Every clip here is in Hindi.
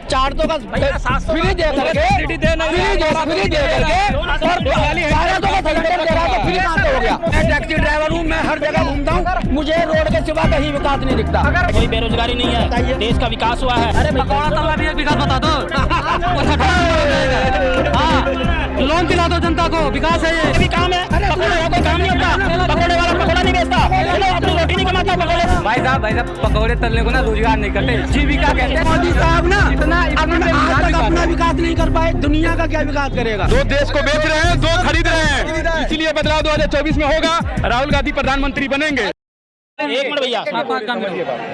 400 का फ्री दे करके फ्री दे करके और 1200 का सिलेंडर दे रहा है तो फ्री कहाँ से हो गया। मैं टैक्सी ड्राइवर हूँ, मैं हर जगह घूमता हूँ, मुझे रोड के सिवा कहीं विकास नहीं दिखता। कोई बेरोजगारी नहीं है, देश का विकास हुआ है। अरे पकौड़ा तलवा भी एक विकास बता दो। लोन दिला दो जनता को, विकास है ये भी काम है। पकौड़े वाला कोई काम नहीं होता, पकौड़े वाला पकौड़ा नहीं बेचता, अपनी रोटी नहीं कमाता पकौड़े। भाई साहब पकौड़े तलने को ना रोजगार नहीं करते, जीविका कहते हैं। मोदी साहब ना इतना अपना विकास नहीं कर पाए, दुनिया का क्या विकास करेगा। दो देश को बेच रहे हैं, दो खरीद रहे हैं, इसीलिए बदलाव 2024 में होगा। राहुल गांधी प्रधानमंत्री बनेंगे। एक मिनट भैया, 5 काम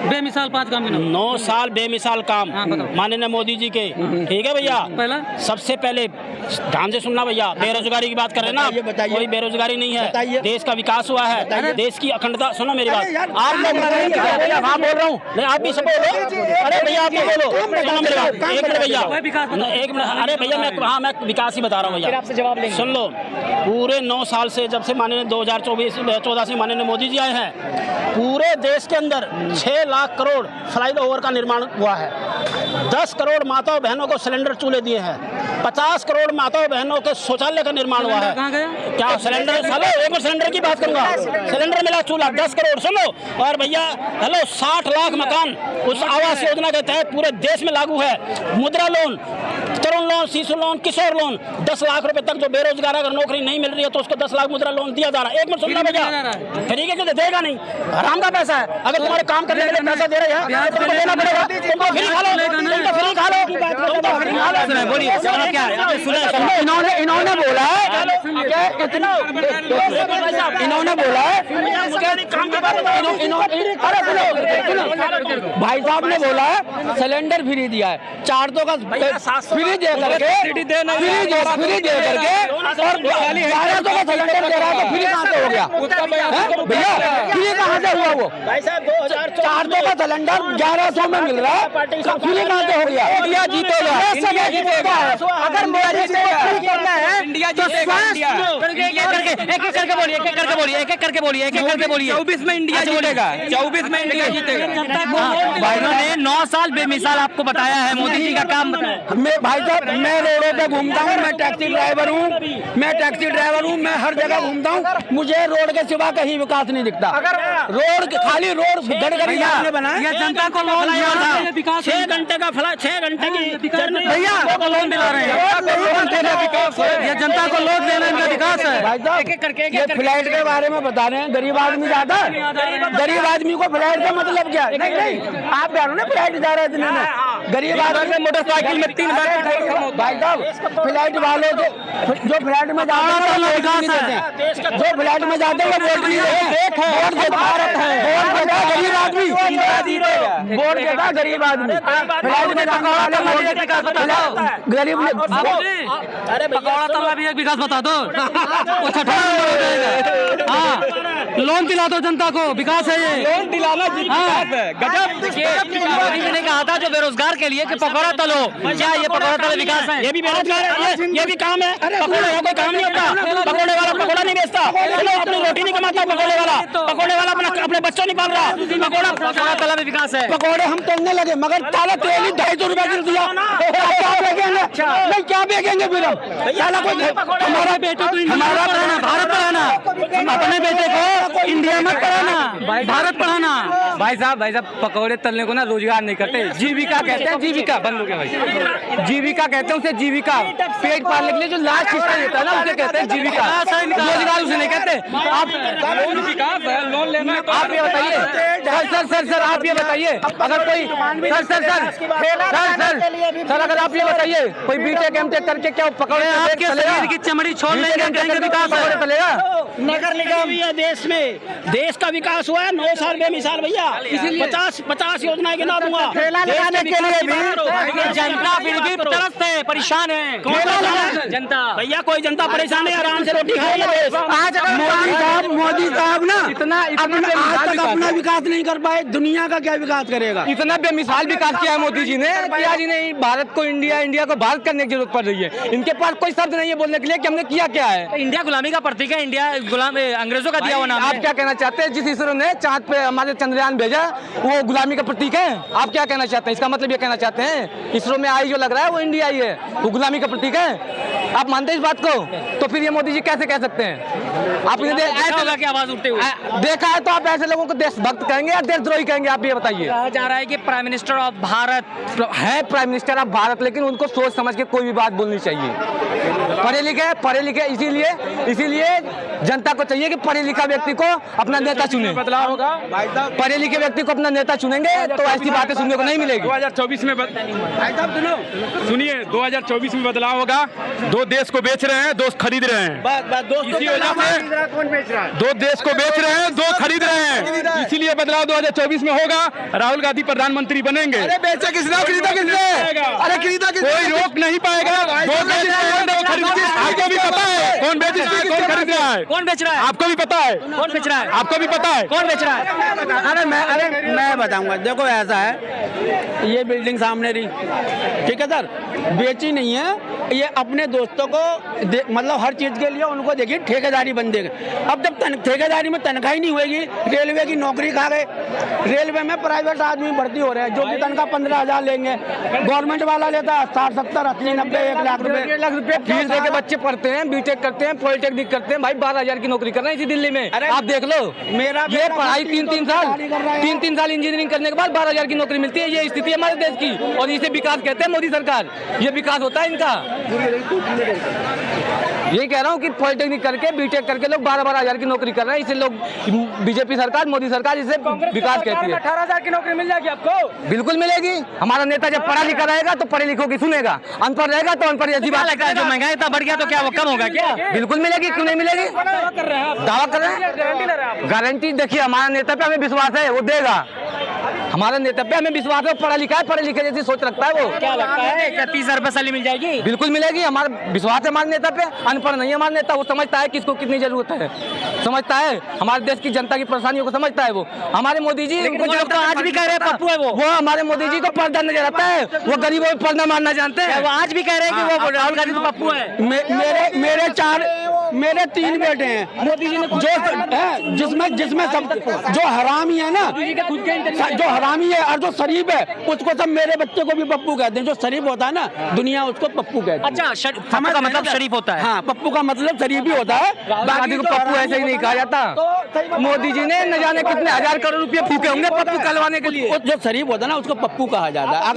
बेमिसाल 5 काम 9 साल बेमिसाल काम माननीय मोदी जी के। ठीक है भैया, पहला सबसे पहले ध्यान से सुनना भैया, बेरोजगारी की बात कर रहे हैं ना, कोई बेरोजगारी नहीं है, देश का विकास हुआ है, देश की अखंडता। सुनो मेरी बात, आप लोग हाँ बोल रहा हूँ, नहीं आप भी सब बोलो। अरे भैया आप भी बोलो, सुनो मेरी बात, एक मिनट भैया, एक मिनट। अरे भैया मैं विकास ही बता रहा हूँ भैया, आपसे जवाब लेंगे। सुन लो, पूरे 9 साल से जब से माननीय 2014 से माननीय मोदी जी आए हैं, पूरे देश के अंदर 6 लाख करोड़ फ्लाईओवर का निर्माण हुआ है, 10 करोड़ माताओं बहनों को सिलेंडर चूल्हे दिए हैं, 50 करोड़ माताओं बहनों के शौचालय का निर्माण हुआ है। कहाँ गया? क्या सिलेंडर, हेलो एक बार सिलेंडर की बात करूंगा, सिलेंडर मिला, चूल्हा 10 करोड़। सुनो, और भैया हेलो 60 लाख मकान उस आवास योजना के तहत पूरे देश में लागू है। मुद्रा लोन, तरुण लोन, शिशु लोन, किशोर लोन, 10 लाख रुपए तक जो बेरोजगार अगर नौकरी नहीं मिल रही है तो उसको 10 लाख मुद्रा लोन दिया जा रहा है। एक मिनट सुनना भैया, तरीके से देगा नहीं, हराम का पैसा है। अगर तुम्हारे काम करने के लिए पैसा दे रहे हैं तो तुमको देना पड़ेगा, तुमको फ्री खा लो, तुमको फ्री खा लो, तुमको फ्री खा लो। बोलिए क्या है, इन्होंने बोला है, इन्होंने बोला है, भाई साहब ने बोला है सिलेंडर फ्री दिया है, 400 का फ्री दे करके फ्री दे करके और 1200 का सिलेंडर दे रहा है तो फ्री कहाँ से हो गया भैया, फ्री कहाँ से हुआ वो। भाई साहब 400 का सिलेंडर 1100 में मिल रहा है, फ्री कहाँ से हो गया। इंडिया जीतेगा, अगर मोदी जी को फ्री करना है इंडिया जीतेगा। एक एक करके बोलिए, एक एक करके बोलिए, एक एक करके बोलिए, एक एक करके बोलिए। 24 में इंडिया जीतेगा, 24 में इंडिया जीतेगा। भाइयों ने 9 साल बेमिसाल आपको बताया है, मोदी जी का काम बताया। मैं भाई साहब मैं रोडों पे घूमता हूँ, मैं टैक्सी ड्राइवर हूँ, मैं हर जगह घूमता हूँ, मुझे रोड के सिवा कहीं विकास नहीं दिखता। रोड खाली रोड गड़करी आपने बनाया, जनता को लोन दिया था, 6 घंटे का फ्लाइट, 6 घंटे की भैया को लोन दिला रहे हैं, ये जनता को लोन देना इनका विकास है। भाई साहब ये फ्लाइट के बारे में बता रहे हैं, गरीब आदमी जाता है, गरीब आदमी को फ्लाइट का मतलब क्या है। नहीं आप कह रहे फ्लाइट जा रहे थे, गरीब आदमी मोटरसाइकिल में 3 बार। भाई साहब फ्लाइट वालों जो फ्लाइट में जाते हैं, जो फ्लाइट में जाते हैं वो वोट नहीं देते, भारत है, गरीब आदमी वोट देता, गरीब आदमी फ्लाइट में जाने वाले गरीब। अरे पकौड़ा तलवा भी एक विकास बता दो, हाँ लोन दिला दो जनता को, विकास है ये। लोन दिलाना विकास है, गजब। मोदी जी ने कहा था जो बेरोजगार के लिए कि पकौड़ा तलो, क्या ये पकौड़ा तलो विकास है? ये भी बेरोजगार है, ये भी काम है। पकौड़े वाला कोई काम नहीं होता, पकौड़े वाला पकौड़ा नहीं बेचता, अपनी रोटी नहीं कमाता पकौड़े वाला अपने बच्चों नहीं पाल रहा। पकौड़ा तला में विकास है। पकौड़े हम तोड़ने लगे मगर ताला तेल ही 250 रुपए गिर दिया, क्या बेचेंगे, नहीं क्या बेचेंगे फिर हम। हमारा बेटा तो हमारा पढ़ाना, भारत पढ़ाना, अपने बेटे को इंडिया में पढ़ाना, भारत पढ़ाना। भाई साहब पकौड़े तलने को ना रोजगार नहीं करते, जीविका कहते हैं, जीविका बंद हो गया भाई, जीविका कहते हैं उसे, जीविका पेट पालने के लिए जो लास्ट हिस्सा देता है ना उसे कहते हैं जीविका, रोजगार उसे नहीं कहते। आप लोन लेना, आप ये बताइए सर आप ये बताइए, अगर कोई सर अगर आप ये बताइए कोई बीटेक एमटेक करके क्या पकौड़े आपके शरीर की चमड़ी छोड़ लेंगे, कहेंगे विकास चलेगा। नगर निगम या देश में देश का विकास हुआ है 9 साल बेमिसाल भैया, 50 योजनाएं गिना दूंगा लगाने के लिए भी जनता फिर भी तरस है, परेशान है जनता। भैया कोई जनता परेशान है, आराम से रोटी खाएगी। आज मोदी साहब ना इतना आज तक अपना विकास नहीं कर पाए, दुनिया का क्या विकास करेगा। इतना बेमिसाल विकास किया है मोदी जी ने कि आज जी ने भारत को इंडिया, इंडिया को भारत करने की जरूरत पड़ रही है। इनके पास कोई शब्द नहीं है बोलने के लिए कि हमने किया क्या है। इंडिया गुलामी का प्रतीक है, इंडिया गुलाम अंग्रेजों का दिया हुआ नाम है। आप क्या कहना चाहते हैं? जिस इसरो ने चांद पे हमारे चंद्रयान भेजा वो गुलामी का प्रतीक है? आप क्या कहना चाहते हैं? इसका मतलब ये कहना चाहते हैं इसरो में आई जो लग रहा है वो इंडिया आई है, वो गुलामी का प्रतीक है? आप मानते हैं इस बात को? तो फिर ये मोदी जी कैसे कह सकते हैं? आपने ऐसा की आवाज उठते हुए देखा है तो आप ऐसे लोगों को देशभक्त कहेंगे या देशद्रोही कहेंगे? आप ये बताइए। कहा जा रहा है कि प्राइम मिनिस्टर ऑफ भारत है, प्राइम मिनिस्टर ऑफ भारत, लेकिन उनको सोच समझ के कोई भी बात बोलनी चाहिए। पढ़े लिखे इसीलिए जनता को चाहिए कि पढ़े लिखा व्यक्ति को अपना नेता चुने। बदलाव होगा, पढ़े लिखे व्यक्ति को अपना नेता चुनेंगे तो ऐसी बातें सुनने को नहीं मिलेगी। 2024 में सुनिए, 2024 में बदलाव होगा। दो देश को बेच रहे हैं, दो खरीद रहे हैं। इसी वजह से दो देश को बेच रहे हैं, दो खरीद रहे हैं। इसीलिए बदलाव 2024 में होगा। राहुल गांधी प्रधानमंत्री बनेंगे। अरे बेचा किसने, खरीदा किसने? अरे खरीदा किसने? कोई रोक नहीं पाएगा। दो देश आपको भी पता है कौन बेच रहा है, कौन खरीद रहा है, कौन बेच रहा है? आपको भी पता है, कौन बेच रहा है? आपको भी पता है कौन बेच रहा है? अरे मैं बताऊंगा। देखो ऐसा है, ये बिल्डिंग सामने रही, ठीक है सर, बेची नहीं है। ये अपने दोस्तों को मतलब हर चीज के लिए उनको देखिए ठेकेदारी बंदे। अब जब ठेकेदारी में तनख्वाह ही नहीं होगी, रेलवे की नौकरी खा गए। रेलवे में प्राइवेट आदमी भर्ती हो रहे हैं जो कि तनख्वाह 15,000 लेंगे, गवर्नमेंट वाला लेता है 60, 70, 80, 90, 1 लाख रुपए। 1 लाख रुपए फीस देके बच्चे पढ़ते हैं, बीटेक करते हैं, पॉलिटेक्निक करते हैं। भाई 12,000 की नौकरी कर रहे हैं इसी दिल्ली में। आप देख लो, मेरा ये पढ़ाई 3-3 साल इंजीनियरिंग करने के बाद 12,000 की नौकरी मिलती है। ये स्थिति है हमारे देश की, और इसे विकास कहते हैं मोदी सरकार। ये विकास होता है इनका। यही कह रहा हूँ कि पॉलिटेक्निक करके, बीटेक करके लोग 12,000 की नौकरी कर रहे हैं। इसे लोग बीजेपी सरकार, मोदी सरकार इसे विकास कहती है। 18,000 की नौकरी मिल जाएगी आपको? बिल्कुल मिलेगी। हमारा नेता जब पढ़ा लिखा रहेगा तो पढ़े लिखों की सुनेगा, अनपढ़ रहेगा तो अनपढ़ जैसी बात लगता है। जो महंगाई इतना बढ़ गया तो क्या वो कम होगा क्या? बिल्कुल मिलेगी, क्यों नहीं मिलेगी? दावा कर रहे हैं, गारंटी। देखिए हमारा नेता पे हमें विश्वास है, वो देगा। हमारे नेता पे हमें विश्वास है, पढ़ा लिखा है, पढ़े लिखे जैसी सोच रखता है वो। क्या लगता है 31,000 रुपए सैलरी मिल जाएगी? बिल्कुल मिलेगी। हमारा विश्वास है हमारे नेता पे। अनपढ़ नहीं है हमारा नेता, वो समझता है किसको कितनी जरूरत है, समझता है हमारे देश की जनता की परेशानियों को समझता है वो। हमारे मोदी जी तो आज भी कह रहे हैं पप्पू है वो हमारे मोदी जी को पर्दा नजर आता है, वो गरीबों को पर्दा मारना जानते हैं। वो आज भी कह रहे हैं कि वो राहुल गांधी तो पप्पू है। मेरे 3 बेटे हैं मोदी जी ने, जो जिसमें सब जो हरामी है ना, जो हरामी है और जो शरीफ है उसको सब मेरे बच्चे को भी पप्पू कहते हैं। जो शरीफ होता है ना दुनिया उसको पप्पू कहती है। अच्छा, पप्पू का मतलब शरीफ होता है? हाँ, पप्पू का मतलब शरीफ ही होता है। गांधी को पप्पू ऐसे ही नहीं कहा जाता। मोदी जी ने न जाने कितने 1000 करोड़ रुपए फूके होंगे पप्पू कहलवाने के लिए। जो शरीफ होता है ना उसको पप्पू कहा जाता है।